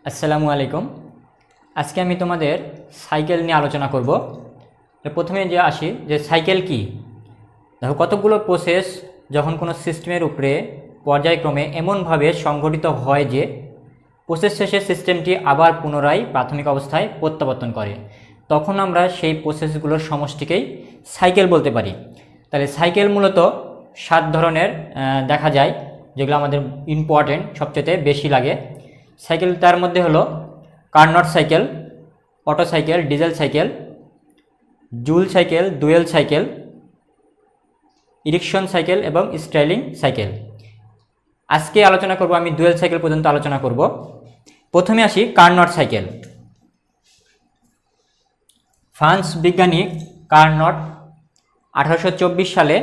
আসসালামু আলাইকুম। আজকে আমি তোমাদের সাইকেল নিয়ে আলোচনা করব। প্রথমে যে আসি যে সাইকেল কি। দেখো, কতগুলো প্রসেস যখন কোনো সিস্টেমের উপরে পর্যায়ক্রমে এমনভাবে সংঘটিত হয় যে প্রসেস শেষে সিস্টেমটি আবার পুনরায় প্রাথমিক অবস্থায় প্রত্যাবর্তন করে, তখন আমরা সেই প্রসেসগুলোর সমষ্টিকেই সাইকেল বলতে পারি। তাহলে সাইকেল মূলত 7 ধরনের দেখা যায়, যেগুলো আমাদের ইম্পর্টেন্ট সবচেয়ে বেশি লাগে। সাইকেল তার মধ্যে হলো Carnot cycle, Otto cycle, diesel cycle, Joule cycle, dual cycle, Ericsson cycle এবং স্টাইলিং সাইকেল। আজকে আলোচনা করব আমি ডুয়েল সাইকেল পর্যন্ত আলোচনা করব। প্রথমে আসি কার্নট সাইকেল। ফ্রান্স বিজ্ঞানী কার্নট 1824 সালে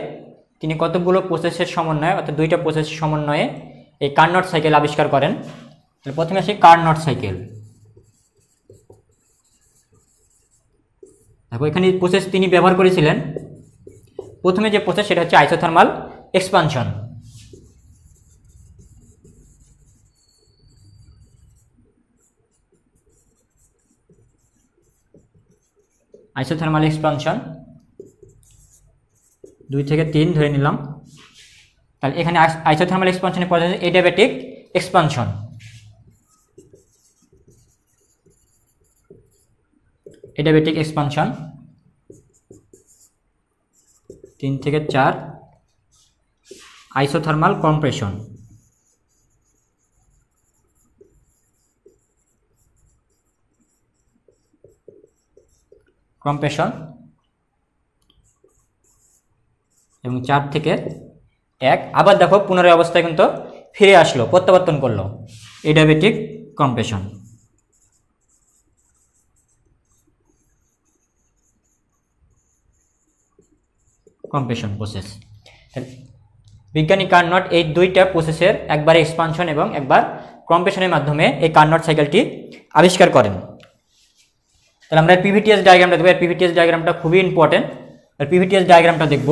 তিনি কতগুলো প্রসেসের সমন্বয়ে, অর্থাৎ 2টা প্রসেসের সমন্বয়ে এই কার্নট সাইকেল আবিষ্কার করেন। প্রথমে আসি কার্নট সাইকেল। দেখো, এখানে প্রসেস তিনি ব্যবহার করেছিলেন। প্রথমে যে প্রসেস সেটা হচ্ছে আইসোথার্মাল এক্সপানশন। আইসোথার্মাল এক্সপানশন 2 থেকে 3 ধরে নিলাম। তাহলে এখানে আইসোথার্মাল এক্সপানশনের পরে হচ্ছে এডিয়াবেটিক এক্সপানশন। এডিয়াবেটিক এক্সপানশন 3 থেকে 4। Isothermal compression. কম্প্রেশন এবং 4 থেকে 1। আবার দেখো, পুনরায় অবস্থায় কিন্তু ফিরে আসলো, প্রত্যাবর্তন করলো, এডিয়াবেটিক কম্প্রেশন। Compression process. বিজ্ঞানী কার্নট এই 2টা প্রসেসের একবার এক্সপানশন এবং একবার কম্প্রেশনের মাধ্যমে এই কার্নট সাইকেলটি আবিষ্কার করেন। তাহলে আমরা পিভিটিএস ডায়াগ্রামটা দেখব। পিভিটিএস ডায়াগ্রামটা খুবই ইম্পর্টেন্ট। আর পিভিটিএস ডায়াগ্রামটা দেখব।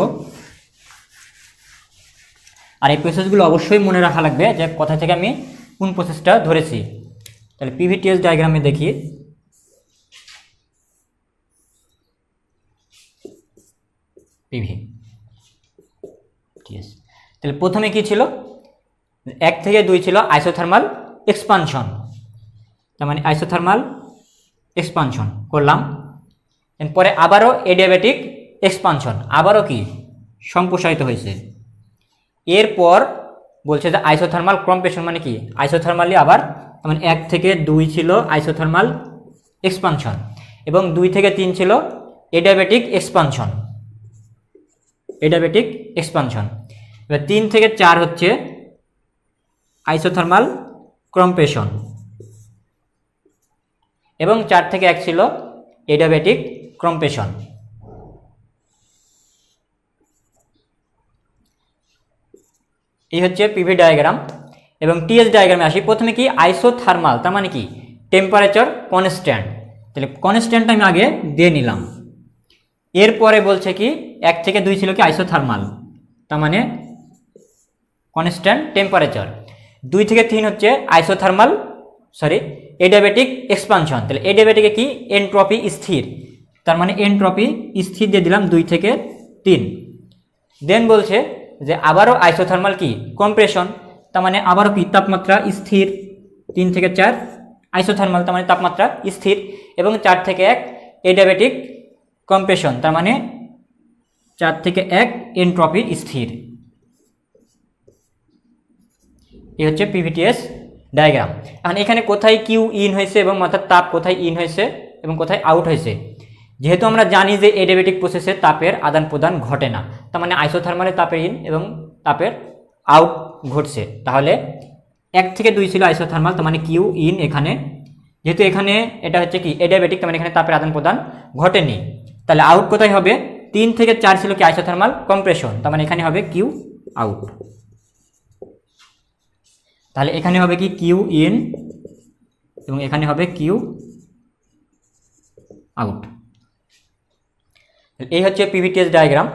আর এই প্রসেসগুলো অবশ্যই মনে রাখা লাগবে যে কোথা থেকে আমি কোন প্রসেসটা ধরেছি। তাহলে পিভিটিএস ডায়াগ্রামে দেখি। তাহলে প্রথমে কি ছিল? 1 থেকে 2 ছিল আইসোথার্মাল এক্সপানশন। তার মানে আইসোথার্মাল এক্সপানশন করলাম। এরপরে আবারও এডিয়াবেটিক এক্সপানশন, আবারও কি সম্প্রসারিত হয়েছে। এরপর বলছে যে আইসোথার্মাল কম্প্রেশন, মানে কি আইসোথার্মালি আবার, মানে 1 থেকে 2 ছিল আইসোথার্মাল এক্সপানশন এবং 2 থেকে 3 ছিল এডিয়াবেটিক এক্সপানশন। Adiabatic expansion. এবার 3 থেকে 4 হচ্ছে আইসোথার্মাল কম্প্রেশন এবং 4 থেকে 1 ছিল এডিয়াবেটিক কম্প্রেশন। এই হচ্ছে পিভি ডায়াগ্রাম। এবং টিএস ডায়াগ্রামে আসি। প্রথমে কি আইসোথার্মাল, তার মানে কি টেম্পারেচার কনস্ট্যান্ট। তাহলে কনস্ট্যান্টটা আমি আগে দিয়ে নিলাম। এরপরে বলছে কি 1 থেকে 2 ছিল কি আইসোথার্মাল, তার মানে কনস্ট্যান্ট টেম্পারেচার। 2 থেকে 3 হচ্ছে আইসোথার্মাল এডিয়াবেটিক এক্সপানশন। তাহলে এডিয়াবেটিকে কি এনট্রপি স্থির, তার মানে এনট্রপি স্থির দিয়ে দিলাম 2 থেকে 3। দেন বলছে যে আবারও আইসোথার্মাল কি কম্প্রেশন, তার মানে আবারও কি তাপমাত্রা স্থির। 3 থেকে 4 আইসোথার্মাল, তার মানে তাপমাত্রা স্থির এবং 4 থেকে 1 এডিয়াবেটিক কম্প্রেশন, তার মানে 4 থেকে 1 এনট্রপি স্থির। এই হচ্ছে পিভিটিএস ডায়াগ্রাম। এখন এখানে কোথায় কিউ ইন হয়েছে এবং অর্থাৎ তাপ কোথায় ইন হয়েছে এবং কোথায় আউট হয়েছে। যেহেতু আমরা জানি যে এডিয়াবেটিক প্রসেসে তাপের আদান প্রদান ঘটে না, তার মানে আইসোথার্মালে তাপের ইন এবং তাপের আউট ঘটছে। তাহলে 1 থেকে 2 ছিল আইসোথার্মাল, তার মানে কিউ ইন। এখানে যেহেতু এখানে এটা হচ্ছে কি এডিয়াবেটিক, তার মানে এখানে তাপের আদান প্রদান ঘটেনি। তাহলে আউট কোথায় হবে? 3 থেকে 4 ছিল কি আইসোথার্মাল কম্প্রেশন, তার মানে এখানে হবে কিউ আউট। তাহলে এখানে হবে কি কিউ ইন এবং এখানে হবে কিউ আউট। এই হচ্ছে পিভিটিএস ডায়াগ্রাম।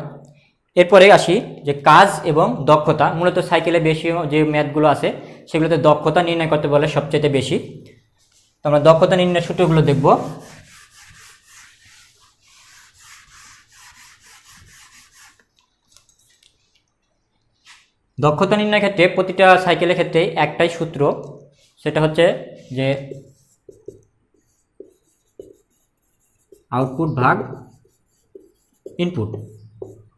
এরপরে আসি যে কাজ এবং দক্ষতা। মূলত সাইকেলে বেশি যে ম্যাথগুলো আছে সেগুলোতে দক্ষতা নির্ণয় করতে বলে সবচেয়ে বেশি। তো আমরা দক্ষতা নির্ণয়ের সূত্রগুলো দেখব। দক্ষতা নির্ণয়ের ক্ষেত্রে প্রতিটা সাইকেলের ক্ষেত্রে একটাই সূত্র, সেটা হচ্ছে যে আউটপুট ভাগ ইনপুট।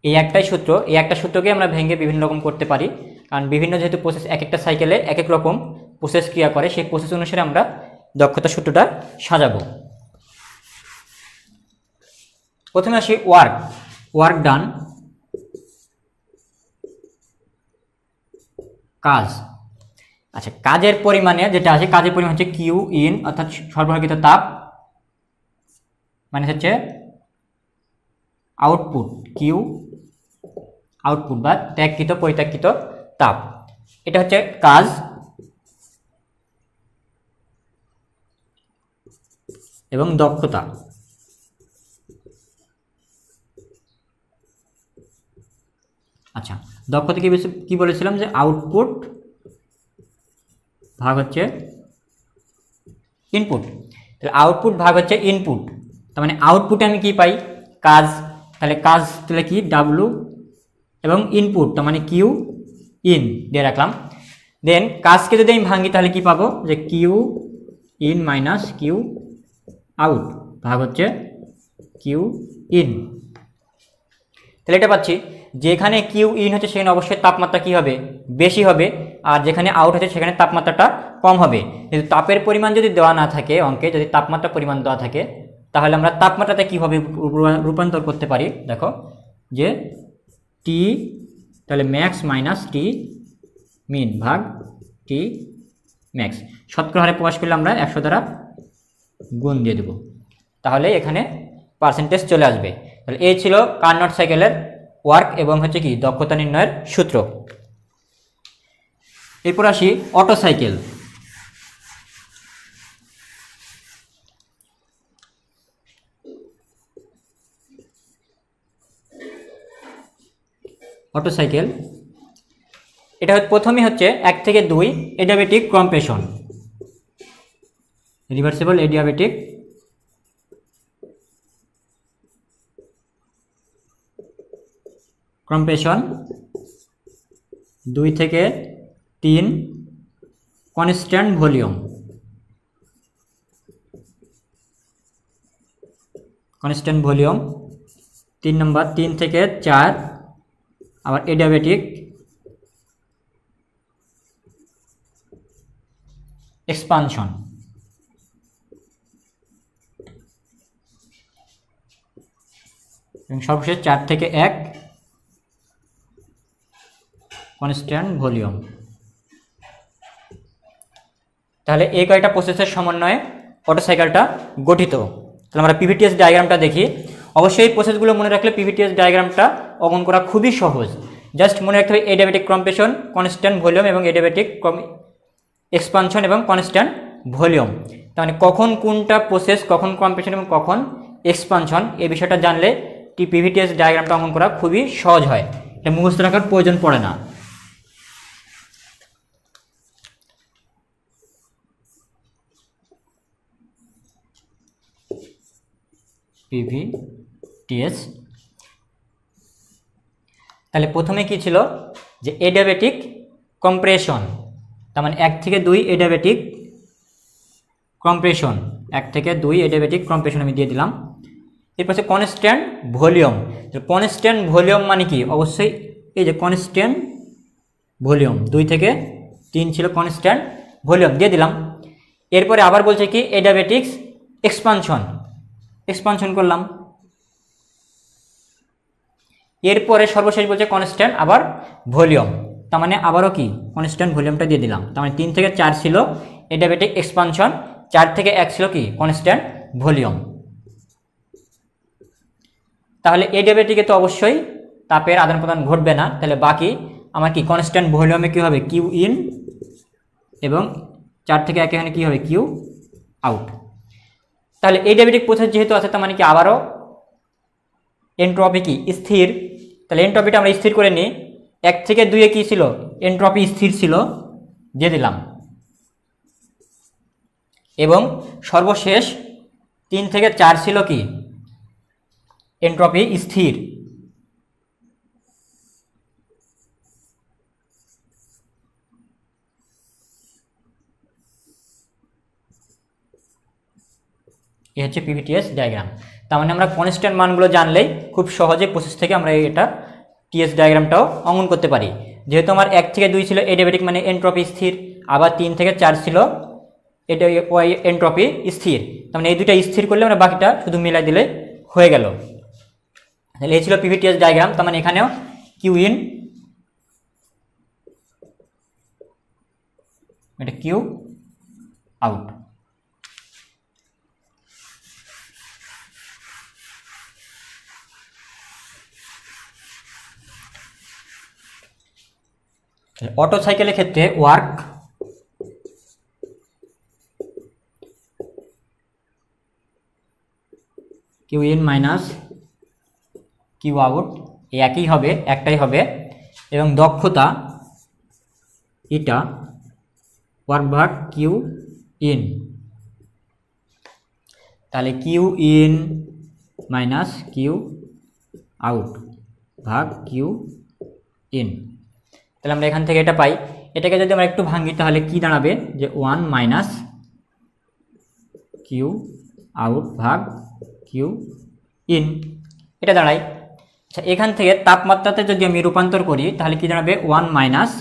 এই একটাই সূত্র, এই একটা সূত্রকে আমরা ভেঙে বিভিন্ন রকম করতে পারি, কারণ বিভিন্ন যেহেতু প্রসেস এক একটা সাইকেলে এক এক রকম প্রসেস ক্রিয়া করে, সেই প্রসেস অনুসারে আমরা দক্ষতা সূত্রটা সাজাবো। প্রথমে আসি ওয়ার্ক ডান, কাজ। আচ্ছা, কাজের পরিমাণে যেটা আছে, কাজের পরিমাণ হচ্ছে কিউ ইন, অর্থাৎ সরবরাহকৃত তাপ, মানে হচ্ছে আউটপুট, কিউ আউটপুট বা ত্যাগকৃত পরিত্যাগকৃত তাপ, এটা হচ্ছে কাজ। এবং দক্ষতা, আচ্ছা দক্ষতা কি বলেছিলাম যে আউটপুট ভাগ হচ্ছে ইনপুট। তাহলে আউটপুট ভাগ হচ্ছে ইনপুট, তার মানে আউটপুটে আমি কি পাই, কাজ। তাহলে কাজ তাহলে কি ডাব্লু, এবং ইনপুট তার মানে কিউ ইন দিয়ে রাখলাম। দেন কাজকে যদি আমি ভাঙি তাহলে কি পাবো, যে Q in minus Q out ভাগ হচ্ছে কিউ ইন। তাহলে এটা পাচ্ছি, যেখানে কিউ ইন হচ্ছে সেখানে অবশ্যই তাপমাত্রা কি হবে, বেশি হবে, আর যেখানে আউট হচ্ছে সেখানে তাপমাত্রাটা কম হবে। কিন্তু তাপের পরিমাণ যদি দেওয়া না থাকে অঙ্কে, যদি তাপমাত্রা পরিমাণ দেওয়া থাকে, তাহলে আমরা তাপমাত্রাতে কীভাবে রূপান্তর করতে পারি, দেখো যে টি তাহলে ম্যাক্স মাইনাস টি মিন ভাগ টি ম্যাক্স, শতকরা হারে প্রকাশ করলে আমরা 100 দ্বারা গুণ দিয়ে দেব, তাহলে এখানে পার্সেন্টেজ চলে আসবে। তাহলে এই ছিল কার্নট সাইকেলের ওয়ার্ক এবং হচ্ছে কি দক্ষতা নির্ণয়ের সূত্র। এরপর আসি অটো সাইকেল। অটো সাইকেল এটা প্রথমেই হচ্ছে 1 থেকে 2 adiabatic compression, reversible adiabatic compression, 2 থেকে 3 কনস্ট্যান্ট ভলিউম, 3 নম্বর 3 থেকে 4 আবার এডিয়াবেটিক এক্সপানশন, এবং সর্বশেষ 4 থেকে 1 কনস্ট্যান্ট ভলিউম। তাহলে এই কয়েকটা প্রসেসের সমন্বয়ে অটো সাইকেলটা গঠিত। তাহলে আমরা পিভিটিএস ডায়াগ্রামটা দেখি। অবশ্যই এই প্রসেসগুলো মনে রাখলে পিভিটিএস ডায়াগ্রামটা অঙ্কন করা খুবই সহজ। জাস্ট মনে রাখতে হবে এডিয়াবেটিক কম্প্রেশন, কনস্ট্যান্ট ভলিউম এবং এডিয়াবেটিক এক্সপানশন এবং কনস্ট্যান্ট ভলিউম। তার মানে কখন কোনটা প্রসেস, কখন কম্প্রেশন এবং কখন এক্সপানশন, এই বিষয়টা জানলে পিভিটিএস ডায়াগ্রামটা অঙ্কন করা খুবই সহজ হয়, এটা মুখস্থ রাখার প্রয়োজন পড়ে না। পিভিটিএস তাহলে প্রথমে কি ছিল, যে এডিয়াবেটিক কম্প্রেশন, তার মানে 1 থেকে 2 এডিয়াবেটিক কম্প্রেশন, 1 থেকে 2 এডিয়াবেটিক কম্প্রেশন আমি দিয়ে দিলাম। এরপর হচ্ছে কনস্ট্যান্ট ভলিউম। কনস্ট্যান্ট ভলিউম মানে কি, অবশ্যই এই যে কনস্ট্যান্ট ভলিউম 2 থেকে 3 ছিল কনস্ট্যান্ট ভলিউম দিয়ে দিলাম। এরপরে আবার বলছে কি এডিয়াবেটিক্স এক্সপানশন করলাম। এরপরে সর্বশেষ বলছে কনস্ট্যান্ট আবার ভলিউম, তার মানে আবারও কি কনস্ট্যান্ট ভলিউমটা দিয়ে দিলাম। তার মানে 3 থেকে 4 ছিল এডিয়াবেটিক এক্সপানশন, 4 থেকে 1 ছিল কি কনস্ট্যান্ট ভলিউম। তাহলে এডিয়াবেটিকে তো অবশ্যই তাপের আদান প্রদান ঘটবে না, তাহলে বাকি আমার কি কনস্ট্যান্ট ভলিউমে কি হবে কিউ ইন, এবং 4 থেকে 1 এখানে কি হবে কিউ আউট। তাহলে এডিয়াবেটিক প্রসেস যেহেতু আছে, তার মানে কি আবারও এনট্রপি কি স্থির। তাহলে এনট্রপিটা আমরা স্থির করে নিই। 1 থেকে 2 এ কি ছিল, এনট্রপি স্থির ছিল, দিয়ে দিলাম। এবং সর্বশেষ 3 থেকে 4 ছিল কি এনট্রপি স্থির। এই হচ্ছে পিভিটিএস ডায়াগ্রাম। তার মানে আমরা কনস্ট্যান্ট মানগুলো জানলেই খুব সহজে প্রসেস থেকে আমরা এটা টিএস ডায়াগ্রামটাও অঙ্কন করতে পারি। যেহেতু আমার 1 থেকে 2 ছিল এডিয়াবেটিক মানে এনট্রপি স্থির, আবার 3 থেকে 4 ছিল এটা এনট্রপি স্থির। তার মানে এই দুইটা স্থির করলে আমরা বাকিটা শুধু মিলাই দিলে হয়ে গেল। তাহলে এই ছিল পিভিটিএস ডায়াগ্রাম। তার মানে এখানেও কিউ ইন, এটা কিউ আউট। অটো সাইকেলের ক্ষেত্রে work Q in minus Q out একই হবে, একটাই হবে, এবং দক্ষতা এটা ওয়ার্ক ভাগ কিউ ইন। তাহলে Q in minus Q out ভাগ কিউ ইন। তাহলে আমরা এখান থেকে এটা পাই। এটাকে যদি আমরা একটু ভাঙি তাহলে কি দাঁড়াবে যে 1 মাইনাস কিউ আউট ভাগ কিউ ইন, এটা দাঁড়ায়। আচ্ছা, এখান থেকে তাপমাত্রাতে যদি আমি রূপান্তর করি তাহলে কি দাঁড়াবে 1 মাইনাস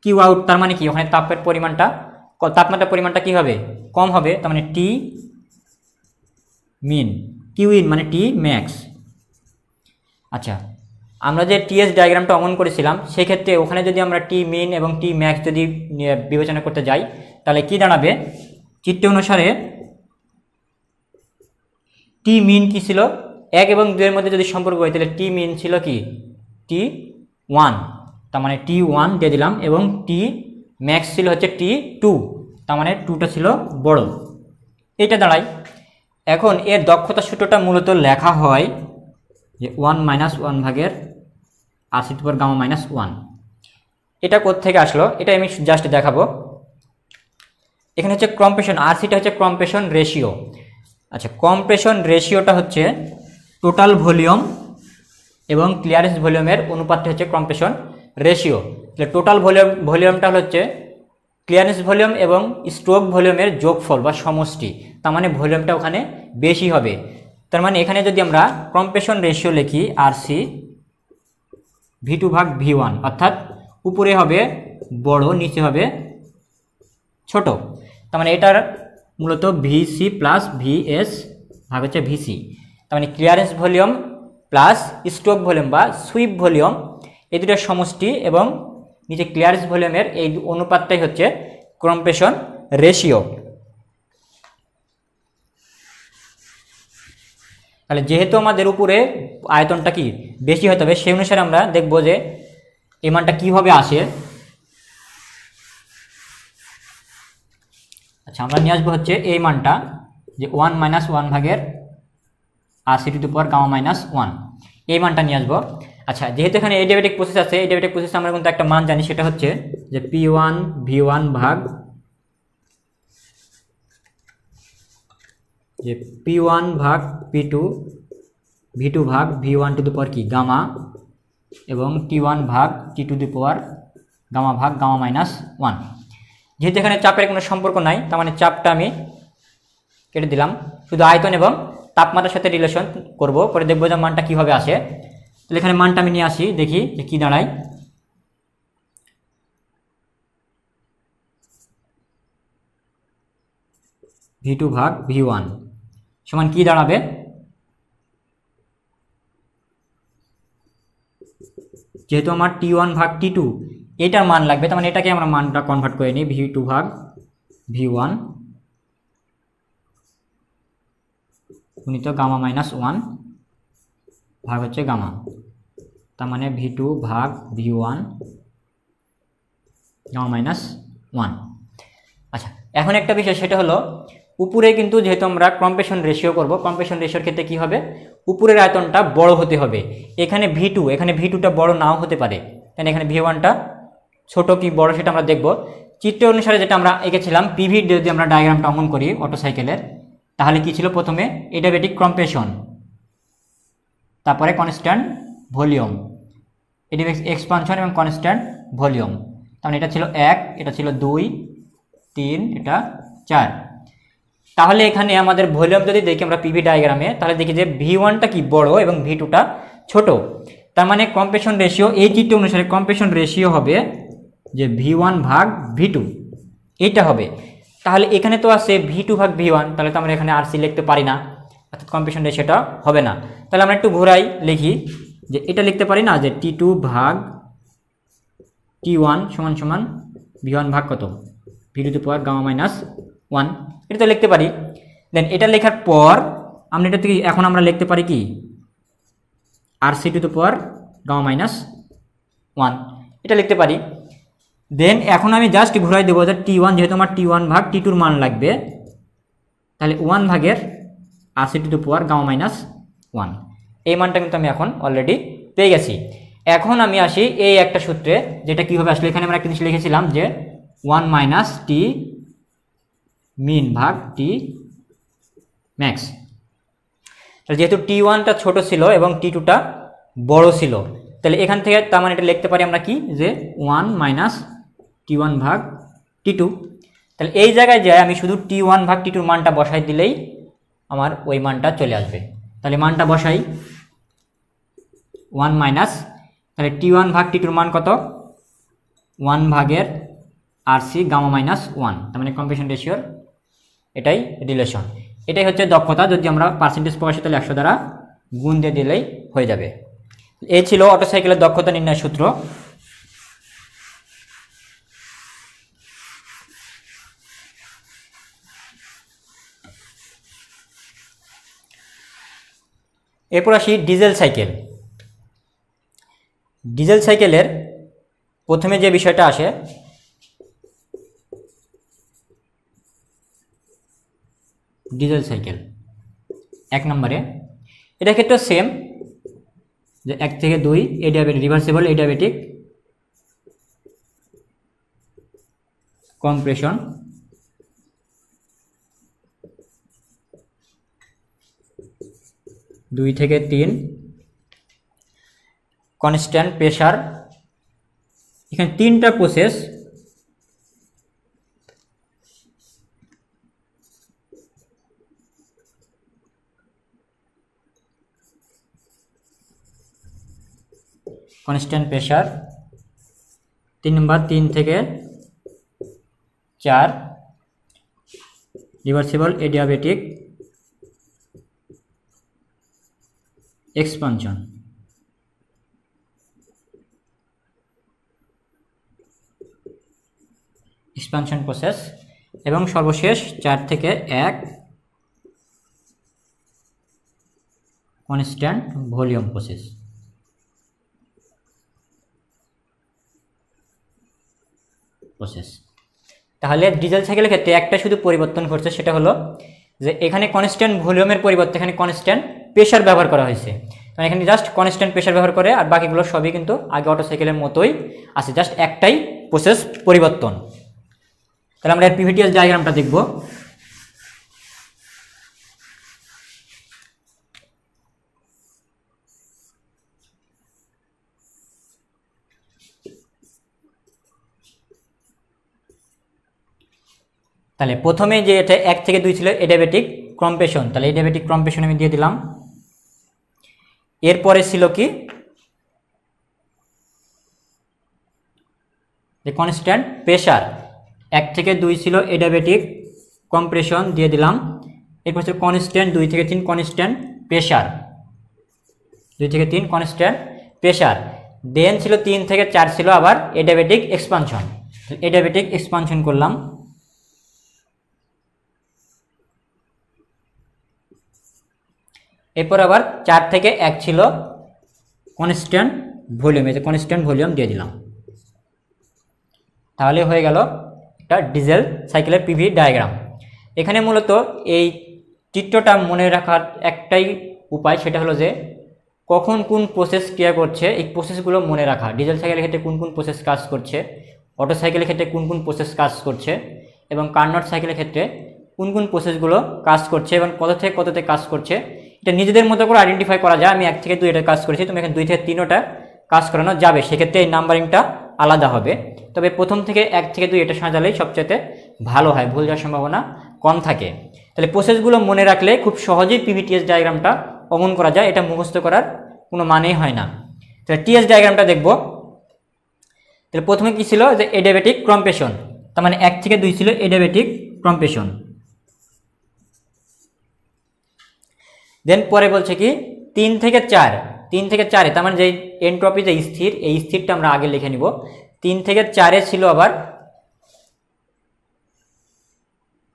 কিউ আউট। তার মানে কি ওখানে তাপমাত্রার পরিমাণটা কি হবে কম হবে, তার মানে টি মিন, কিউ ইন মানে টি ম্যাক্স। আচ্ছা, আমরা যে টিএস ডায়াগ্রামটা অঙ্কন করেছিলাম সেক্ষেত্রে ওখানে যদি আমরা টি মিন এবং টি ম্যাক্স যদি বিবেচনা করতে যাই তাহলে কি দাঁড়াবে, চিত্র অনুসারে টি মিন কি ছিল 1 এবং 2 এর মধ্যে যদি সম্পর্ক হয় তাহলে টি মিন ছিল কি টি 1, তার মানে টি 1 দিয়ে দিলাম, এবং টি ম্যাক্স ছিল হচ্ছে টি 2, তার মানে 2টা ছিল বড়, এটা দাঁড়ায়। এখন এর দক্ষতা সূত্রটা মূলত লেখা হয় যে 1 মাইনাস 1 ভাগের RC to power gamma minus 1। এটা কোত্থেকে আসলো এটা আমি জাস্ট দেখাবো। এখানে হচ্ছে কম্প্রেশন, RCটা হচ্ছে কম্প্রেশন রেশিও। আচ্ছা, কম্প্রেশন রেশিওটা হচ্ছে টোটাল ভলিউম এবং ক্লিয়ারেন্স ভলিউমের অনুপাতটা হচ্ছে কম্প্রেশন রেশিও। তাহলে টোটাল ভলিউমটা হচ্ছে ক্লিয়ারেন্স ভলিউম এবং স্ট্রোক ভলিউমের যোগফল বা সমষ্টি, তার মানে ভলিউমটা ওখানে বেশি হবে। তার মানে এখানে যদি আমরা কম্প্রেশন রেশিও লিখি RC V2 ভাগ V1, অর্থাৎ উপরে হবে বড় নিচে হবে ছোট, তার মানে এটার মূলত VC প্লাস VS ভাগ হচ্ছে VC। তার মানে clearance volume plus stroke volume বা সুইপ ভলিউম এই দুটোর সমষ্টি এবং নিচে ক্লিয়ারেন্স ভলিউমের এই অনুপাতটাই হচ্ছে কম্প্রেশন রেশিও। তাহলে যেহেতু আমাদের উপরে আয়তনটা কি বেশি হতে হবে সেই অনুসারে আমরা দেখব যে এই মানটা কীভাবে আসে। আচ্ছা, আমরা নিয়ে আসবো হচ্ছে এই মানটা যে 1 মাইনাস 1 ভাগের RC to the power gamma minus 1, এই মানটা নিয়ে আসবো। আচ্ছা, যেহেতু এখানে এডিয়াবেটিক প্রসেস আছে, এডিয়াবেটিক প্রসেসে আমরা কিন্তু একটা মান জানি, সেটা হচ্ছে যে P1 V1 ভাগ যে P1 ভাগ P2 V2 ভাগ V1 টু দি পাওয়ার কি গামা, এবং T1 ভাগ T to the power gamma ভাগ গামা মাইনাস 1। যেহেতু এখানে চাপের কোনো সম্পর্ক নাই তার মানে চাপটা আমি কেটে দিলাম, শুধু আয়তন এবং তাপমাত্রার সাথে রিলেশন করব, পরে দেখবো যে মানটা কীভাবে আসে। তাহলে এখানে মানটা আমি নিয়ে আসি, দেখি যে কী দাঁড়ায়। V2 ভাগ V1 সমান কি দাঁড়াবে, যেহেতু আমার T1 ভাগ T2 এটার মান লাগবে, তার মানে এটাকে আমরা মানটা কনভার্ট করে নিই, V2 ভাগ V1 গুণিত গামা মাইনাস 1 ভাগ হচ্ছে গামা, তার মানে V2 ভাগ V1 গামা মাইনাস 1। আচ্ছা, এখন একটা বিষয় সেটা হলো উপরে কিন্তু যেহেতু আমরা কম্প্রেশন রেশিও করব, কম্প্রেশন রেশিওর ক্ষেত্রে কি হবে উপরের আয়তনটা বড় হতে হবে। এখানে V2টা বড় নাও হতে পারে, তাই এখানে V1টা ছোট কি বড় সেটা আমরা দেখব। চিত্র অনুসারে যেটা আমরা এঁকেছিলাম পিভির যদি আমরা ডায়াগ্রামটা অঙ্কন করি অটো সাইকেলের, তাহলে কি ছিল প্রথমে এডিয়াবেটিক কম্প্রেশন, তারপরে কনস্ট্যান্ট ভলিউম, এডিয়াবেটিক এক্সপানশন এবং কনস্ট্যান্ট ভলিউম। তাহলে এটা ছিল 1, এটা ছিল 2, 3, এটা 4। তাহলে এখানে আমাদের ভলিউম যদি দেখি আমরা পিভি ডায়াগ্রামে, তাহলে দেখি যে V1টা কি বড় এবং V2টা ছোট। তার মানে কম্প্রেশন রেশিও এই চিত্র অনুসারে কম্প্রেশন রেশিও হবে যে V1 ভাগ V2 এইটা হবে। তাহলে এখানে তো আছে V2 ভাগ V1, তাহলে তো আমরা এখানে RC লিখতে পারি না, অর্থাৎ কম্প্রেশন রেশিওটা হবে না। তাহলে আমরা একটু ঘোরাই লিখি যে এটা লিখতে পারি না যে T2 ভাগ T1 সমান সমান V1 ভাগ কত V2 two power gamma minus 1, এটা তো লিখতে পারি। দেন এটা লেখার পর আমরা এটা থেকে এখন আমরা লিখতে পারি কি RC to the power gamma minus 1, এটা লিখতে পারি। দেন এখন আমি জাস্ট ঘুরাই দেবো যে T1, যেহেতু আমার T1 ভাগ T2 মান লাগবে, তাহলে 1 ভাগের RC to the power gamma minus 1, এই মানটা কিন্তু আমি এখন অলরেডি পেয়ে গেছি। এখন আমি আসি এই একটা সূত্রে, যেটা কীভাবে আসলে এখানে আমরা একটা জিনিস লিখেছিলাম যে 1 মাইনাস টি মিন ভাগ টি ম্যাক্স। তাহলে যেহেতু T1টা ছোট ছিল এবং T2টা বড় ছিল, তাহলে এখান থেকে তার মানে এটা লিখতে পারি আমরা কি যে 1 মাইনাস T1 ভাগ T2। তাহলে এই জায়গায় যায় আমি শুধু T1 ভাগ T2 মানটা বসাই দিলেই আমার ওই মানটা চলে আসবে। তাহলে মানটা বসাই 1 মাইনাস, তাহলে T1 ভাগ T2 মান কত 1 ভাগের RC গামা মাইনাস 1, তার মানে কম্প্রেশন রেশিওর এটাই রিলেশন, এটাই হচ্ছে দক্ষতা। যদি আমরা পার্সেন্টেজ প্রকাশ তাহলে 100 দ্বারা গুণ দিয়ে দিলেই হয়ে যাবে। এই ছিল অটো সাইকেলের দক্ষতা নির্ণয়ের সূত্র। এরপর আসি ডিজেল সাইকেল। ডিজেল সাইকেলের প্রথমে যে বিষয়টা আসে ডিজেল সাইকেল 1 নম্বরে, এটা ক্ষেত্রে সেম যে 1 থেকে 2 এডিয়াবেটিক রিভার্সিবল এডিয়াবেটিক কম্প্রেশন, 2 থেকে 3 কনস্ট্যান্ট প্রেসার। এখানে 3টা প্রসেস, কনস্ট্যান্ট প্রেসার 3 নম্বর, 3 থেকে 4 reversible adiabatic expansion, expansion process, এবং সর্বশেষ 4 থেকে 1 কনস্ট্যান্ট ভলিউম প্রসেস। তাহলে ডিজেল সাইকেলের ক্ষেত্রে একটা শুধু পরিবর্তন ঘটছে, সেটা হলো যে এখানে কনস্ট্যান্ট ভলিউমের পরিবর্তে এখানে কনস্ট্যান্ট প্রেসার ব্যবহার করা হয়েছে। মানে এখানে জাস্ট কনস্ট্যান্ট প্রেসার ব্যবহার করে, আর বাকিগুলো সবই কিন্তু আগে অটো সাইকেলের মতোই আছে, জাস্ট একটাই প্রসেস পরিবর্তন। তাহলে আমরা এর পিভিটিএস ডায়াগ্রামটা দেখব। তাহলে প্রথমে যে এটা 1 থেকে 2 ছিল এডিয়াবেটিক কম্প্রেশন, তাহলে এডিয়াবেটিক কম্প্রেশন আমি দিয়ে দিলাম। এরপরে ছিল কি যে কনস্ট্যান্ট প্রেসার, 1 থেকে 2 ছিল এডিয়াবেটিক কম্প্রেশন দিয়ে দিলাম। এরপর ছিল কনস্ট্যান্ট 2 থেকে 3 কনস্ট্যান্ট প্রেসার, 2 থেকে 3 কনস্ট্যান্ট প্রেসার। দেন ছিল 3 থেকে 4 ছিল আবার এডিয়াবেটিক এক্সপানশন, এডিয়াবেটিক এক্সপানশন করলাম। এরপর আবার 4 থেকে 1 ছিল কনস্ট্যান্ট ভলিউম, এই যে কনস্ট্যান্ট ভলিউম দিয়ে দিলাম। তাহলে হয়ে গেল একটা ডিজেল সাইকেলের পিভি ডায়াগ্রাম। এখানে মূলত এই চিত্রটা মনে রাখার একটাই উপায়, সেটা হলো যে কখন কোন প্রসেস ক্রিয়া করছে, এই প্রসেসগুলো মনে রাখা। ডিজেল সাইকেলের ক্ষেত্রে কোন কোন প্রসেস কাজ করছে, অটো সাইকেলের ক্ষেত্রে কোন কোন প্রসেস কাজ করছে এবং কার্নট সাইকেলের ক্ষেত্রে কোন কোন প্রসেসগুলো কাজ করছে এবং কত থেকে কততে কাজ করছে, এটা নিজেদের মতো করে আইডেন্টিফাই করা যায়। আমি 1 থেকে 2 এটা কাজ করেছি, তুমি এখানে 2 থেকে 3টা কাজ করানো যাবে, সেক্ষেত্রে এই নাম্বারিংটা আলাদা হবে। তবে প্রথম থেকে 1 থেকে 2 এটা সাজালেই সবচেয়ে ভালো হয়, ভুল যাওয়ার সম্ভাবনা কম থাকে। তাহলে প্রসেসগুলো মনে রাখলে খুব সহজেই পিভিটিএস ডায়াগ্রামটা অঙ্কন করা যায়, এটা মুখস্থ করার কোনো মানেই হয় না। তাহলে টিএস ডায়াগ্রামটা দেখব। তাহলে প্রথমে কি ছিল যে এডিয়াবেটিক কম্প্রেশন, তার মানে 1 থেকে 2 ছিল এডিয়াবেটিক কম্প্রেশন। দেন পরে বলছে কি 3 থেকে 4, 3 থেকে 4 তার মানে যে এনট্রপি যে স্থির, এই স্থিরটা আমরা আগে লিখে নিব। 3 থেকে 4 ছিল আবার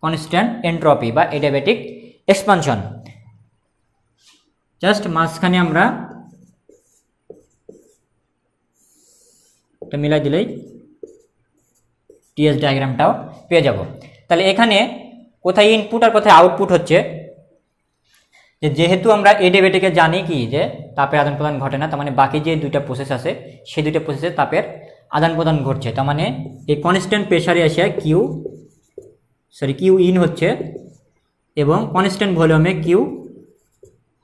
কনস্ট্যান্ট এনট্রপি বা এডিয়াবেটিক এক্সপানশন। জাস্ট মাঝখানে আমরা এটা মিলাই দিলেই টিএস ডায়াগ্রামটাও পেয়ে যাব। তাহলে এখানে কোথায় ইনপুট আর কোথায় আউটপুট হচ্ছে, যেহেতু আমরা এডিয়াবেটিকে জানি কি যে তাপের আদান প্রদান ঘটে না, তার মানে বাকি যে 2টা প্রসেস আছে সেই 2টা প্রসেসে তাপের আদান প্রদান ঘটছে। তার মানে এই কনস্ট্যান্ট প্রেসারে এসে কিউ ইন হচ্ছে এবং কনস্ট্যান্ট ভলিউমে কিউ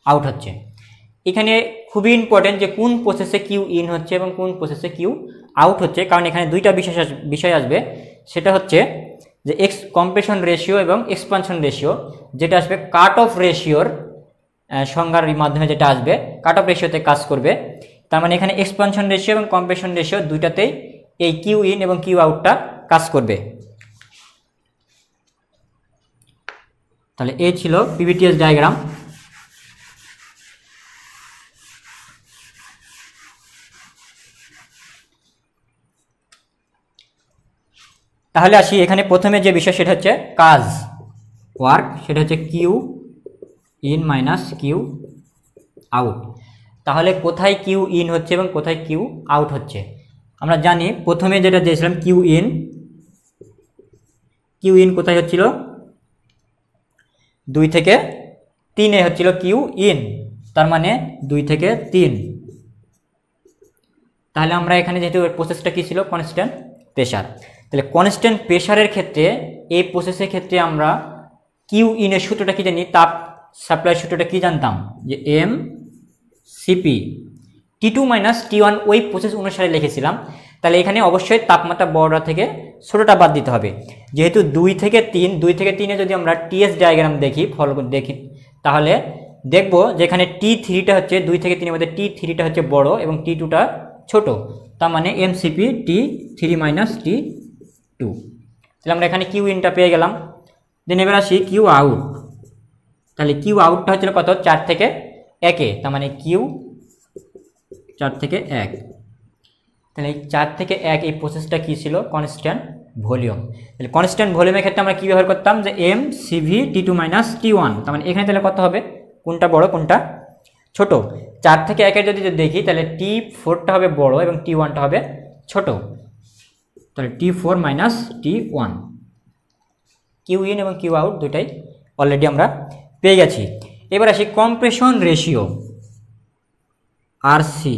আউট হচ্ছে। এখানে খুবই ইম্পর্টেন্ট যে কোন প্রসেসে কিউ ইন হচ্ছে এবং কোন প্রসেসে কিউ আউট হচ্ছে, কারণ এখানে 2টা বিষয় আসবে। সেটা হচ্ছে যে কম্প্রেশন রেশিও এবং এক্সপানশন রেশিও, যেটা আসবে কাট অফ রেশিওর সংজ্ঞার মাধ্যমে, যেটা আসবে কাট অফ রেশিওতে কাজ করবে। তার মানে এখানে এক্সপানশন রেশিও এবং কম্প্রেশন রেশিও 2টাতেই এই কিউ ইন এবং কিউ আউটটা কাজ করবে। তাহলে এই ছিল পিভিটিএস ডায়াগ্রাম। তাহলে আসি এখানে প্রথমে যে বিষয় সেটা হচ্ছে কাজ, ওয়ার্ক, সেটা হচ্ছে Q in minus Q out. তাহলে কোথায় কিউ ইন হচ্ছে এবং কোথায় কিউ আউট হচ্ছে আমরা জানি। প্রথমে যেটা দিয়েছিলাম কিউ ইন কোথায় হচ্ছিল, 2 থেকে 3 হচ্ছিল কিউ ইন, তার মানে 2 থেকে 3। তাহলে আমরা এখানে যেহেতু প্রসেসটা কি ছিল কনস্ট্যান্ট প্রেসার, তাহলে কনস্ট্যান্ট প্রেসারের ক্ষেত্রে এই প্রসেসের ক্ষেত্রে আমরা কিউ ইনের সূত্রটা কি জানি, তাপ সাপ্লাই সূত্রটা কি জানতাম যে M CP T2 minus T1 ওই প্রসেস অনুসারে লিখেছিলাম। তাহলে এখানে অবশ্যই তাপমাত্রা বড়টা থেকে ছোটটা বাদ দিতে হবে। যেহেতু 2 থেকে 3 যদি আমরা টিএস ডায়াগ্রাম দেখি তাহলে দেখব যে এখানে T3টা হচ্ছে 2 থেকে 3 এর মধ্যে T3টা হচ্ছে বড় এবং T2টা ছোট, তার মানে এমসিপি T3 মাইনাস T2। তাহলে আমরা এখানে কিউ ইনটা পেয়ে গেলাম। দেন এবার আসি কিউ আউট। তাহলে কিউ আউটটা হচ্ছিল কত, 4 থেকে 1, তার মানে কিউ 4 থেকে 1। তাহলে এই 4 থেকে 1 এই প্রসেসটা কি ছিল কনস্ট্যান্ট ভলিউম। তাহলে কনস্ট্যান্ট ভলিউমের ক্ষেত্রে আমরা কি ব্যবহার করতাম যে M CV T2 minus T1, তার মানে এখানে তাহলে কত হবে, কোনটা বড় কোনটা ছোট। 4 থেকে 1 যদি দেখি তাহলে T4টা হবে বড় এবং T1টা হবে ছোট, তাহলে T4 minus T1। Q in এবং কিউ আউট দুটাই অলরেডি আমরা পেয়ে গেছি। এবার আসি কম্প্রেশন রেশিও আরসি।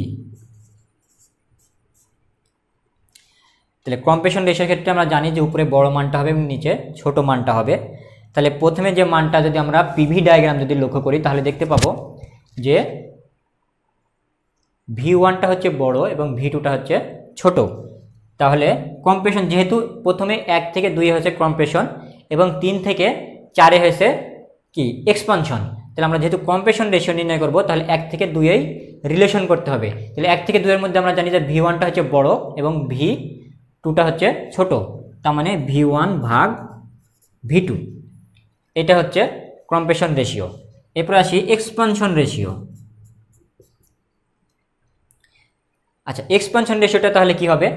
তাহলে কম্প্রেশন রেশিওর ক্ষেত্রে আমরা জানি যে উপরে বড় মানটা হবে এবং নিচে ছোট মানটা হবে। তাহলে প্রথমে যে মানটা যদি আমরা পিভি ডায়াগ্রাম যদি লক্ষ্য করি তাহলে দেখতে পাবো যে V1টা হচ্ছে বড় এবং V2টা হচ্ছে ছোট। তাহলে কম্প্রেশন যেহেতু প্রথমে 1 থেকে 2 হয়েছে কম্প্রেশন এবং 3 থেকে 4 হয়েছে কি এক্সপানশন। তাহলে আমরা যেহেতু কম্প্রেশন রেশিও নির্ণয় করব তাহলে 1 থেকে 2 রিলেশন করতে হবে। তাহলে 1 থেকে 2 এর মধ্যে আমরা জানি যে V1টা হচ্ছে বড় এবং V2টা হচ্ছে ছোট, তার মানে V1 ভাগ V2, এটা হচ্ছে কম্প্রেশন রেশিও। এরপর আসি এক্সপানশন রেশিও। আচ্ছা, এক্সপানশন রেশিওটা তাহলে কি হবে,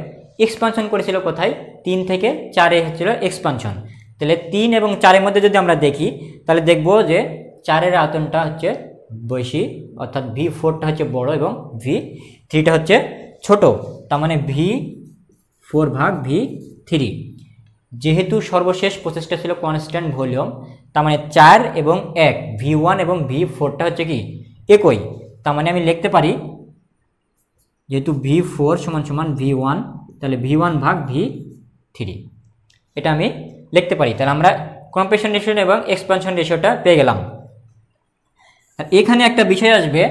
এক্সপানশন করেছিল কোথায়, 3 থেকে 4 হচ্ছিল এক্সপানশন। তাহলে 3 এবং 4 মধ্যে যদি আমরা দেখি তাহলে দেখব যে 4 আয়তনটা হচ্ছে বেশি, অর্থাৎ V4টা হচ্ছে বড় এবং V3টা হচ্ছে ছোট, তার মানে V4 ভাগ V3। যেহেতু সর্বশেষ প্রসেসটা ছিল কনস্ট্যান্ট ভলিউম, তার মানে 4 এবং 1 V1 এবং V4টা হচ্ছে কি একই, তার মানে আমি লিখতে পারি যেহেতু V4 সমান সমান V1, তাহলে V1 ভাগ V3 3। এটা আমি লিখতে পারি। তাহলে আমরা কম্প্রেশন রেশিও এবং এক্সপানশন রেশিওটা পেয়ে গেলাম। আর এখানে একটা বিষয় আসবে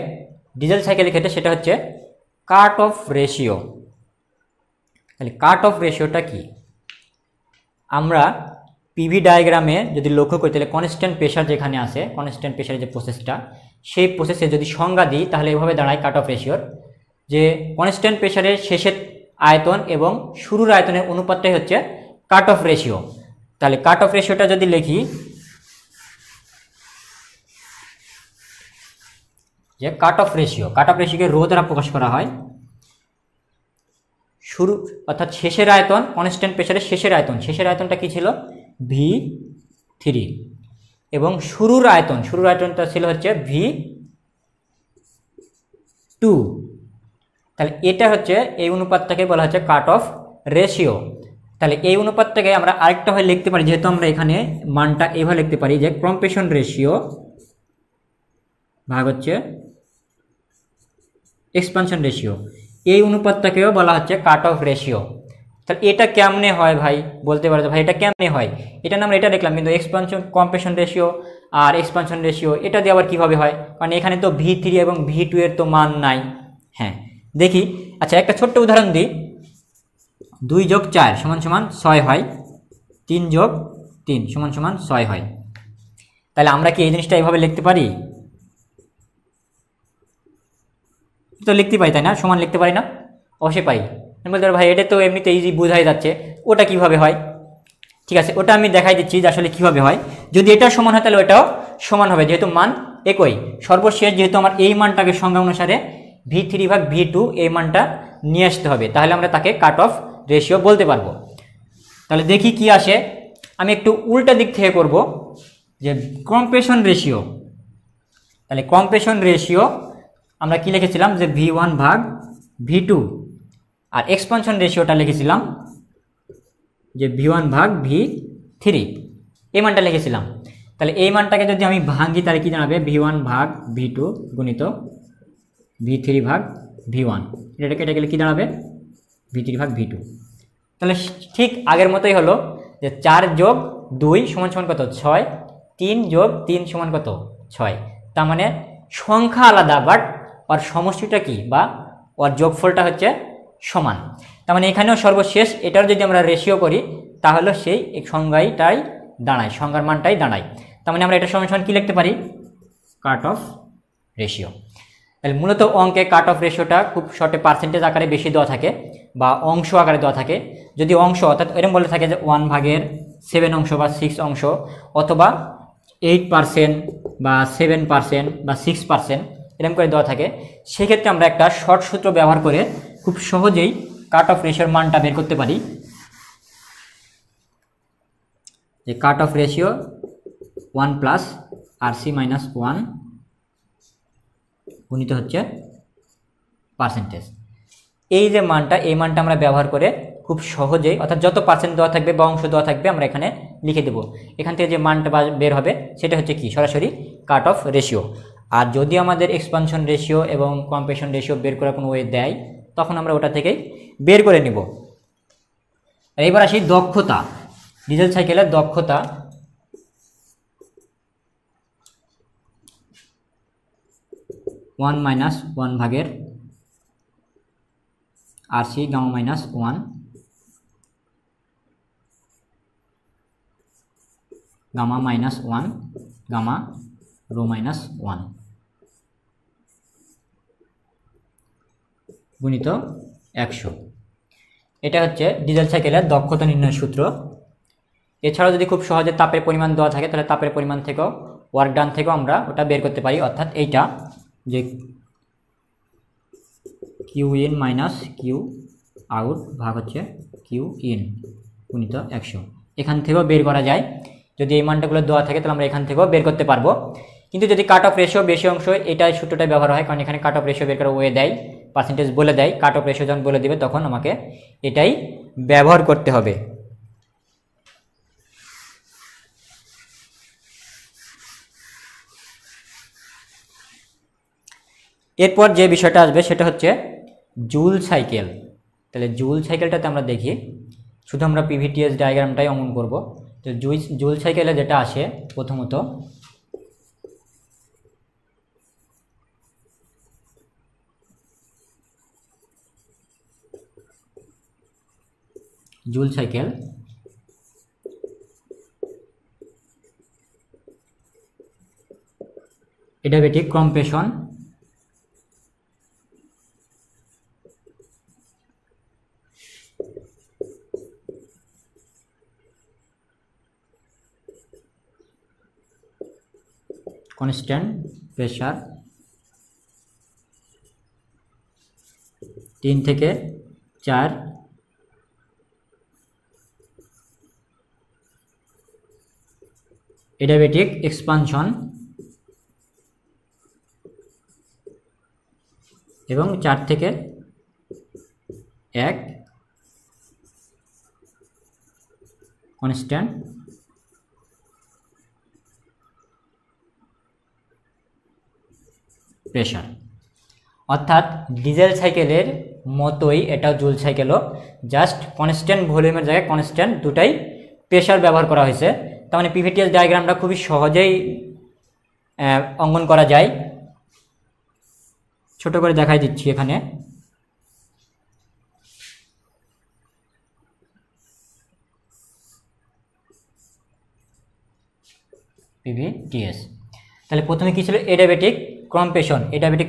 ডিজেল সাইকেলের ক্ষেত্রে, সেটা হচ্ছে কাট অফ রেশিও। তাহলে কাট অফ রেশিওটা কি? আমরা পিভি ডায়াগ্রামে যদি লক্ষ্য করি তাহলে কনস্ট্যান্ট প্রেশার যেখানে আছে, কনস্ট্যান্ট প্রেশারের যে প্রসেসটা, সেই প্রসেসে যদি সংজ্ঞা দিই তাহলে এভাবে দাঁড়ায় কাট অফ রেশিওর, যে কনস্ট্যান্ট প্রেশারের শেষের আয়তন এবং শুরুর আয়তনের অনুপাতটাই হচ্ছে কাট অফ রেশিও। তাহলে কাট অফ রেশিওটা যদি লিখি যে কাট অফ রেশিওকে রো দ্বারা প্রকাশ করা হয়। শুরু অর্থাৎ শেষের আয়তন, কনস্ট্যান্ট প্রেশারের শেষের আয়তনটা কি ছিল? V3 এবং শুরুর আয়তনটা ছিল হচ্ছে V2। তাহলে এটা হচ্ছে এই অনুপাতটাকে বলা হচ্ছে কাট অফ রেশিও। তাহলে এই অনুপাতটাকে আমরা আরেকটা ভাবে লিখতে পারি, যেহেতু আমরা এখানে মানটা এইভাবে লিখতে পারি যে কম্প্রেশন রেশিও ভাগ হচ্ছে এক্সপানশন রেশিও, এই অনুপাতটাকেও বলা হচ্ছে কাট অফ রেশিও। তাহলে এটা কেমনে হয় ভাই? বলতে পারো ভাই এটা কেমনে হয়? এটা না আমরা এটা দেখলাম, কিন্তু কম্প্রেশন রেশিও আর এক্সপানশন রেশিও এটা দিয়ে আবার কীভাবে হয়? কারণ এখানে তো V3 এবং V2 এর তো মান নাই। হ্যাঁ দেখি, আচ্ছা একটা ছোট্ট উদাহরণ দিই। 2 + 4 = 6 হয়, 3 + 3 = 6 হয়। তাহলে আমরা কি এই জিনিসটা এইভাবে লিখতে পারি? তো লিখতে পারি, তাই না? সমান লিখতে পারি না? অবশ্যই পারি। বলতে পারি ভাই এটা তো এমনিতে ইজি বোঝাই যাচ্ছে, ওটা কিভাবে হয়? ঠিক আছে, ওটা আমি দেখাই দিচ্ছি যে আসলে কীভাবে হয়। যদি এটা সমান হয় তাহলে ওটাও সমান হবে, যেহেতু মান একই। সর্বশেষ যেহেতু আমার এই মানটাকে সংজ্ঞা অনুসারে V3 ভাগ V2 এই মানটা নিয়ে আসতে হবে, তাহলে আমরা তাকে কাট অফ রেশিও বলতে পারবো। তাহলে দেখি কি আসে। আমি একটু উল্টা দিক থেকে করব, যে কম্প্রেশন রেশিও। তাহলে কম্প্রেশন রেশিও আমরা কি লিখেছিলাম? যে V1 ভাগ V2। আর এক্সপানশন রেশিওটা লিখেছিলাম যে V1 ভাগ V3, এই মানটা লিখেছিলাম। তাহলে এই মানটাকে যদি আমি ভাঙি তাহলে কি দাঁড়াবে? V1 ভাগ V2 গুণিত V3 ভাগ V1। এটা গেলে কি দাঁড়াবে? V3 ভাগ V2। তাহলে ঠিক আগের মতোই হলো, যে 4 + 2 = কত? 6। 3 + 3 = কত? 6। তার মানে সংখ্যা আলাদা, বাট ওর সমষ্টিটা কি বা ওর যোগফলটা হচ্ছে সমান। তার মানে এখানেও সর্বশেষ এটার যদি আমরা রেশিও করি তাহলে সেই সংজ্ঞাটাই দাঁড়ায়, সংজ্ঞার মানটাই দাঁড়ায়। তার মানে আমরা এটা সমান কি লিখতে পারি? Cut off ratio. তাহলে মূলত অঙ্কে কাট অফ রেশিওটা খুব শর্টে পার্সেন্টেজ আকারে বেশি দেওয়া থাকে বা অংশ আকারে দেওয়া থাকে। যদি অংশ অর্থাৎ এরকম বলে থাকে যে 1/7 অংশ বা 6 অংশ, অথবা 8% বা 7% বা 6% এরকম করে দেওয়া থাকে, সেক্ষেত্রে আমরা একটা শর্ট সূত্র ব্যবহার করে খুব সহজেই কাট অফ রেশিওর মানটা বের করতে পারি। যে কাট অফ রেশিও 1 + RC - 1 গুণিত হচ্ছে পার্সেন্টেজ। এই যে মানটা, এই মানটা আমরা ব্যবহার করে খুব সহজেই, অর্থাৎ যত পার্সেন্ট দেওয়া থাকবে বা অংশ দেওয়া থাকবে আমরা এখানে লিখে দেব। এখান থেকে যে মানটা বের হবে সেটা হচ্ছে কি? সরাসরি কাট অফ রেশিও। আর যদি আমাদের এক্সপানশন রেশিও এবং কম্প্রেশন রেশিও বের করার কোনো ওয়ে দেয় তখন আমরা ওটা থেকেই বের করে নিব। এবার আসি দক্ষতা, ডিজেল সাইকেলের দক্ষতা। (1 - 1 RC gamma -1 gamma -1 gamma rho -1 গুণিত 100। এটা হচ্ছে ডিজেল সাইকেলের দক্ষতা নির্ণয়ের সূত্র। এছাড়াও যদি খুব সহজে তাপের পরিমাণ দেওয়া থাকে তাহলে তাপের পরিমাণ থেকেও, ওয়ার্ক ডান থেকেও আমরা ওটা বের করতে পারি। অর্থাৎ এইটা যে Q in minus Q out ভাগ হচ্ছে কিউ ইন গুণিত 100, এখান থেকেও বের করা যায়। যদি এই মানটাগুলো দেওয়া থাকে তাহলে আমরা এখান থেকেও বের করতে পারবো। কিন্তু যদি কাট অফ রেশিও বেশি অংশ, এটাই সূত্রটাই ব্যবহার হয়, কারণ এখানে কাট অফ রেশিও বের করার ওয়ে দেয়, পার্সেন্টেজ বলে দেয়। কাট অফ রেশিও যখন বলে দিবে তখন আমাকে এটাই ব্যবহার করতে হবে। এরপর যে বিষয়টা আসবে সেটা হচ্ছে জুল সাইকেল। তাহলে জুল সাইকেলটাতে আমরা দেখি শুধু আমরা পিভিটিএস ডায়াগ্রামটাই অঙ্কন করব। তো জুল সাইকেলে যেটা আসে প্রথমত joule cycle adiabatic compression constant pressure 3 থেকে 4 এডিয়াবেটিক এক্সপানশন এবং 4 থেকে 1 কনস্ট্যান্ট প্রেসার। অর্থাৎ ডিজেল সাইকেলের মতোই এটা জুল সাইকেলও, জাস্ট কনস্ট্যান্ট ভলিউমের জায়গায় কনস্ট্যান্ট দুটাই প্রেসার ব্যবহার করা হয়েছে। তার মানে পিভিটিএস ডায়াগ্রামটা খুবই সহজেই অঙ্কন করা যায়। ছোট করে দেখাই দিচ্ছি এখানে। পিভিটিএস তাহলে প্রথমে কি ছিল? এডিয়াবেটিক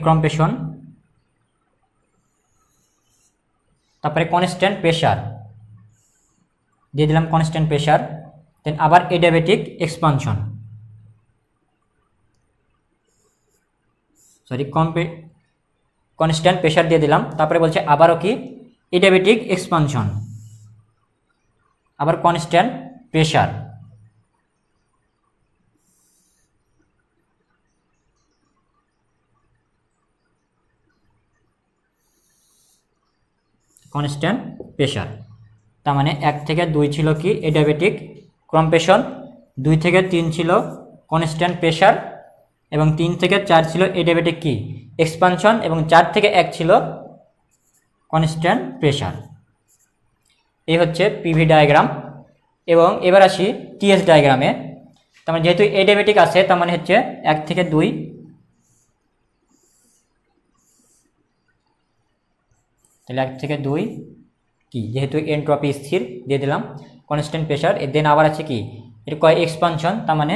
কম্প্রেশন, তারপরে কনস্ট্যান্ট প্রেসার দিয়ে দিলাম, কনস্ট্যান্ট প্রেসার। দেন আবার এডিয়াবেটিক এক্সপানশন, কনস্ট্যান্ট প্রেসার দিয়ে দিলাম। তারপরে বলছে আবারও কি? এডিয়াবেটিক এক্সপানশন, আবার কনস্ট্যান্ট প্রেসার। কনস্ট্যান্ট প্রেসার তার মানে 1 থেকে 2 ছিল কি? এডিয়াবেটিক কম্প্রেশন, 2 থেকে 3 ছিল কনস্ট্যান্ট প্রেসার, এবং 3 থেকে 4 ছিল এডিয়াবেটিক কি? এক্সপানশন, এবং 4 থেকে 1 ছিল কনস্ট্যান্ট প্রেসার। এই হচ্ছে পিভি ডায়াগ্রাম। এবং এবার আসি টিএস ডায়াগ্রামে। তার মানে যেহেতু এডিয়াবেটিক আছে, তার মানে হচ্ছে 1 থেকে 2, তাহলে 1 থেকে 2 কি? যেহেতু এনট্রপি স্থির দিয়ে দিলাম, কনস্ট্যান্ট প্রেসার। দেন আবার আছে কি? এটা কয়? এক্সপানশন, তার মানে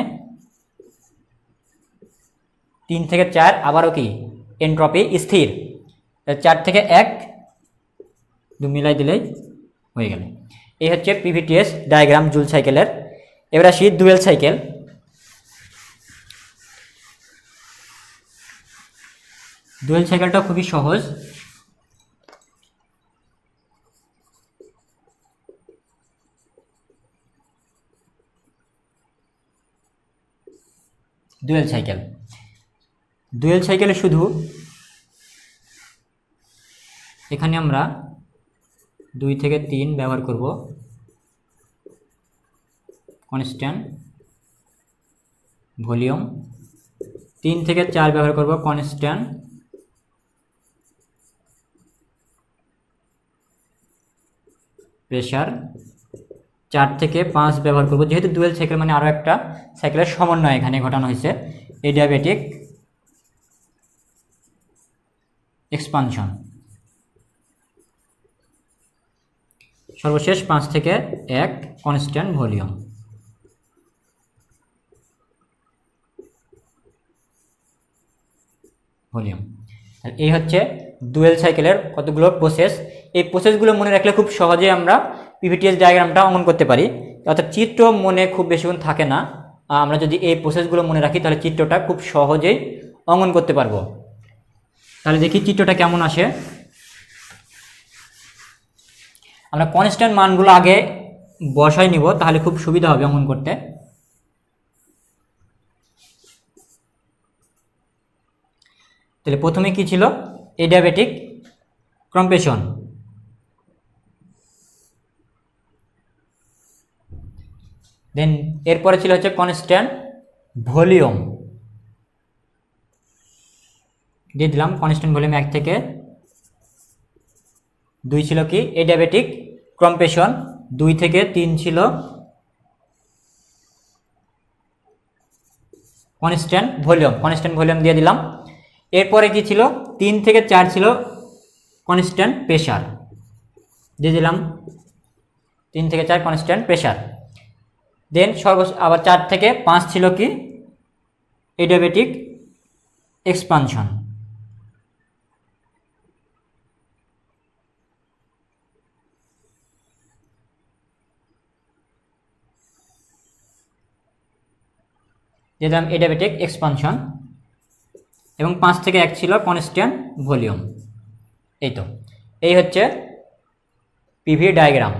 3 থেকে 4 আবারও কি? এনট্রপি স্থির। 4 থেকে 1 2 মিলাই দিলেই হয়ে গেল। এই হচ্ছে পিভিটিএস ডায়াগ্রাম জুল সাইকেলের। এবার আসি ডুয়েল সাইকেল। ডুয়েল সাইকেলটা খুবই সহজ। ডুয়েল সাইকেলে শুধু এখানে আমরা 2 থেকে 3 ব্যবহার করব কনস্ট্যান্ট ভলিউম, 3 থেকে 4 ব্যবহার করব কনস্ট্যান্ট প্রেসার, 4 থেকে 5 ব্যবহার করব, যেহেতু ডুয়েল সাইকেল মানে আরও একটা সাইকেলের সমন্বয় এখানে ঘটানো হয়েছে, এডিয়াবেটিক এক্সপানশন। সর্বশেষ 5 থেকে 1 কনস্ট্যান্ট ভলিউম। এই হচ্ছে ডুয়েল সাইকেলের কতগুলো প্রসেস। এই প্রসেসগুলো মনে রাখলে খুব সহজে আমরা পিভিটিএস ডায়াগ্রামটা অঙ্কন করতে পারি। অর্থাৎ চিত্র মনে খুব বেশিক্ষণ থাকে না। আমরা যদি এই প্রসেসগুলো মনে রাখি তাহলে চিত্রটা খুব সহজেই অঙ্কন করতে পারবো। তাহলে দেখি চিত্রটা কেমন আসে। আমরা কনস্ট্যান্ট মানগুলো আগে বসাই নিব, তাহলে খুব সুবিধা হবে অঙ্কন করতে। তাহলে প্রথমে কি ছিল? এডিয়াবেটিক কম্প্রেশন, দেন এরপরে ছিল হচ্ছে কনস্ট্যান্ট ভলিউম দিয়ে দিলাম। কনস্ট্যান্ট ভলিউম 1 থেকে 2 ছিল কি? এডিয়াবেটিক কম্প্রেশন, 2 থেকে 3 ছিল কনস্ট্যান্ট ভলিউম দিয়ে দিলাম। এরপরে কি ছিল, 3 থেকে 4 ছিল কনস্ট্যান্ট প্রেসার দিয়ে দিলাম, 3 থেকে 4 কনস্ট্যান্ট প্রেসার। দেন আবার 4 থেকে 5 ছিল কি এডিয়াবেটিক এক্সপানশন। দিলাম এডিয়াবেটিক এক্সপানশন এবং 5 থেকে 1 ছিল কনস্ট্যান্ট ভলিউম। এই হচ্ছে পিভি ডায়াগ্রাম।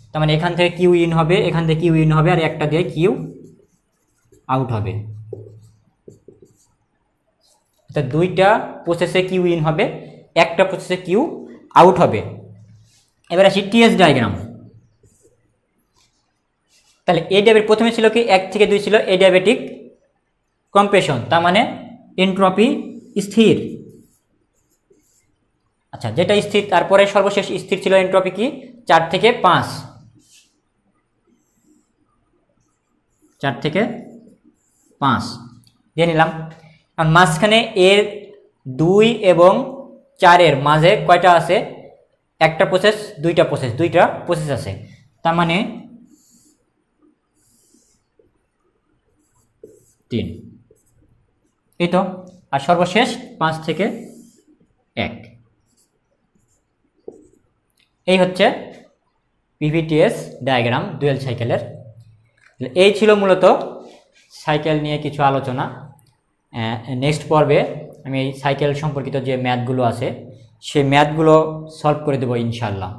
তার মানে এখান থেকে কিউ ইন হবে, এখান থেকে কিউ ইন হবে, আর একটা দিয়ে কিউ আউট হবে। দুইটা প্রসেসে কিউ ইন হবে, একটা প্রসেসে কিউ আউট হবে। এবার আসি টিএস ডায়াগ্রাম। তাহলে প্রথমে ছিল কি 1 থেকে 2 ছিল এডিয়াবেটিক কম্প্রেশন, তার মানে এনট্রপি স্থির। আচ্ছা, যেটা স্থির, তারপরে সর্বশেষ স্থির ছিল এনট্রপি কি 4 থেকে 5, 4 থেকে 5 দিয়ে নিলাম। কারণ মাঝখানে এর 2 এবং 4 এর মাঝে কয়টা আছে, একটা প্রসেস, দুইটা প্রসেস আছে, তার মানে 3। এই তো, আর সর্বশেষ 5 থেকে 1। এই হচ্ছে পিভিটিএস ডায়াগ্রাম ডুয়েল সাইকেলের। এই ছিল মূলত সাইকেল নিয়ে কিছু আলোচনা। নেক্সট পর্বে আমি এই সাইকেল সম্পর্কিত যে ম্যাথগুলো আছে সেই ম্যাথগুলো সলভ করে দেবো ইনশাআল্লাহ।